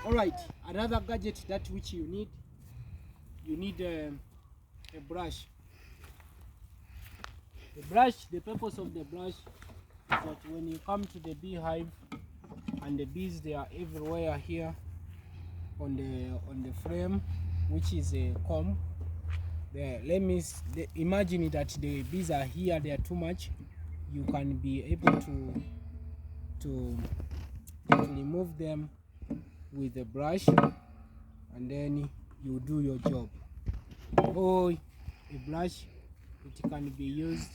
All right, another gadget that which you need a brush. The purpose of the brush is that when you come to the beehive and the bees, they are everywhere here on the frame, which is a comb. Imagine that the bees are here, they are too much. You can be able to remove them with a brush, and then you do your job. Or a brush, it can be used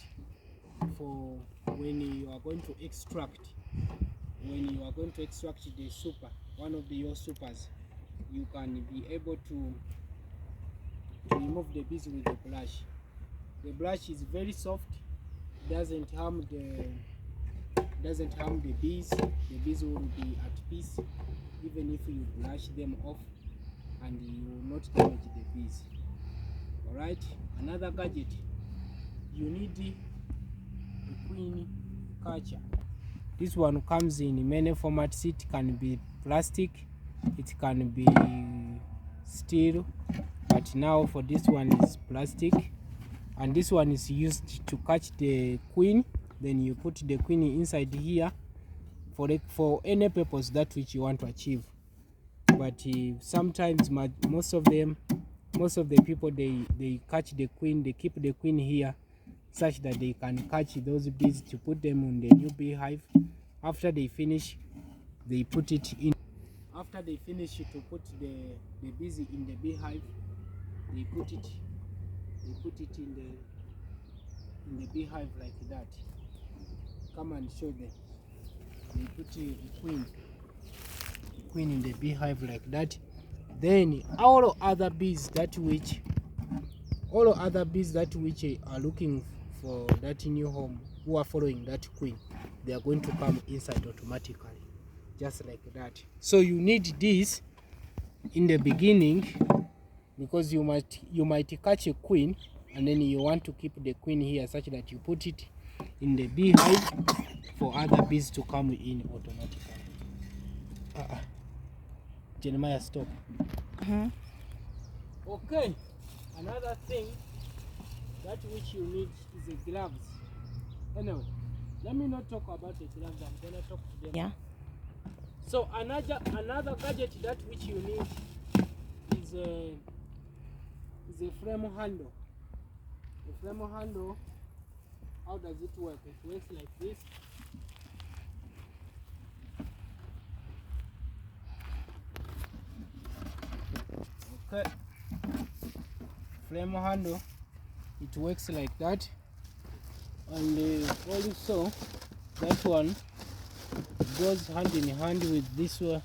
for when you are going to extract the super, one of your supers. You can be able to remove the bees with the brush. The brush is very soft, doesn't harm the bees. The bees will be at peace even if you brush them off, and you will not damage the bees. All right, another gadget, you need a queen catcher. This one comes in many formats. It can be plastic, it can be steel, but now for this one is plastic, and this one is used to catch the queen. Then you put the queen inside here for any purpose that which you want to achieve. But sometimes most of the people, they catch the queen, they keep the queen here such that they can catch those bees to put them on the new beehive. After they finish, they put it in. After they finish to put the bees in the beehive, they put it in the beehive like that. Come and show them. They put the queen in the beehive like that. Then all other bees that which are looking for that new home, who are following that queen, they are going to come inside automatically, just like that. So you need this in the beginning, because you might catch a queen, and then you want to keep the queen here such that you put it in the beehive for other bees to come in automatically. Jeremiah, stop. Okay, another thing that which you need is a gloves. Anyway, let me not talk about the gloves. I'm gonna talk to them. Yeah. So another gadget that which you need is a flame handle. The flame handle, how does it work? It works like this. Okay. Flame handle, it works like that, and also that one goes hand in hand with this one.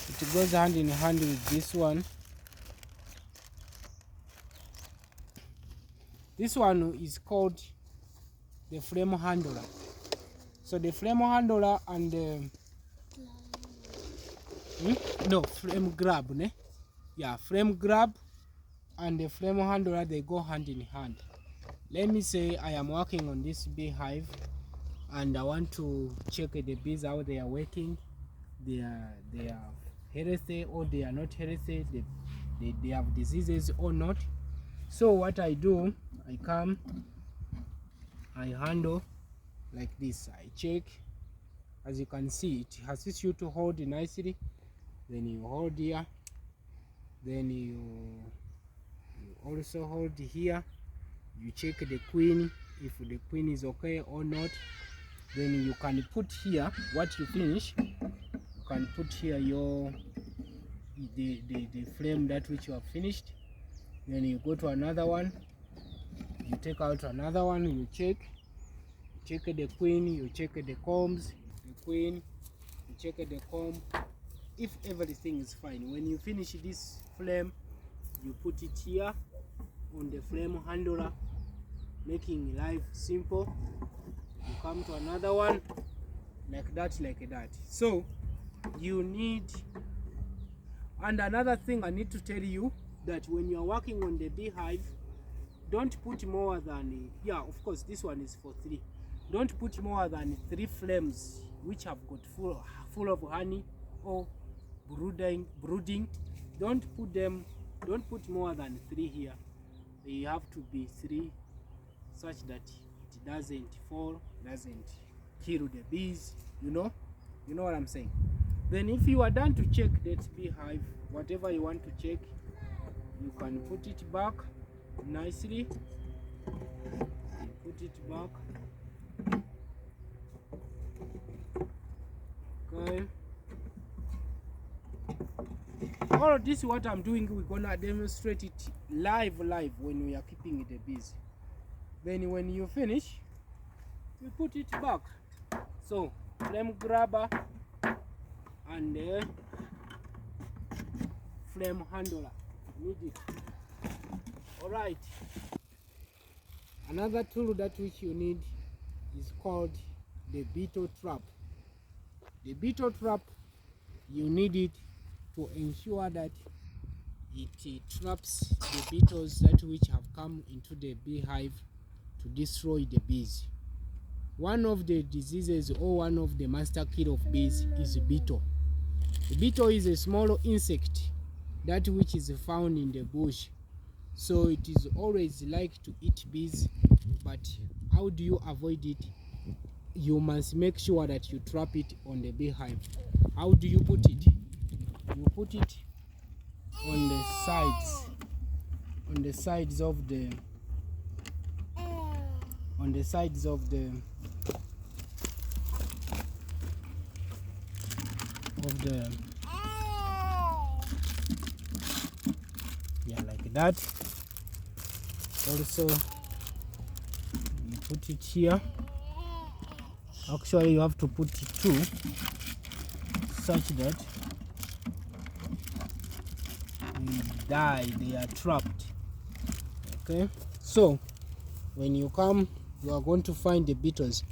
It goes hand in hand with this one. This one is called the flame handler. So the flame handler and flame grab, ne? Yeah, flame grab and the flame handler, they go hand in hand. Let me say I am working on this beehive and I want to check the bees how they are working. They are healthy or they are not healthy, they have diseases or not. So what I do, I come, I handle like this, I check. As you can see, it assists you to hold nicely. Then you hold here, then you also hold here. You check the queen, if the queen is okay or not. Then you can put here what you finish. You can put here the flame that which you have finished. Then you go to another one, you take out another one, you check the queen, you check the combs, the queen, you check the comb. If everything is fine, when you finish this flame, you put it here on the flame handler, making life simple. You come to another one like that. So you need, and another thing I need to tell you, that when you are working on the beehive, don't put more than, of course this one is for 3. don't put more than 3 flames which have got full of honey or brooding. Don't put more than 3 here. They have to be 3 such that it doesn't kill the bees, you know what I'm saying. Then if you are done to check that beehive, whatever you want to check, you can put it back nicely. Put it back. Okay. All of this, what I'm doing, we're gonna demonstrate it live when we are keeping the bees. Then when you finish, you put it back. So flame grabber and flame handler, need it. All right. Another tool that which you need is called the beetle trap. The beetle trap, you need it to ensure that it traps the beetles that which have come into the beehive to destroy the bees. One of the diseases or one of the master kill of bees is beetle. The beetle is a small insect that which is found in the bush, so it is always like to eat bees. But how do you avoid it? You must make sure that you trap it on the beehive. How do you put it? You put it on the sides of the yeah, like that. Also you put it here. Actually you have to put it too, such that they are trapped. Okay, so when you come, you are going to find the beetles.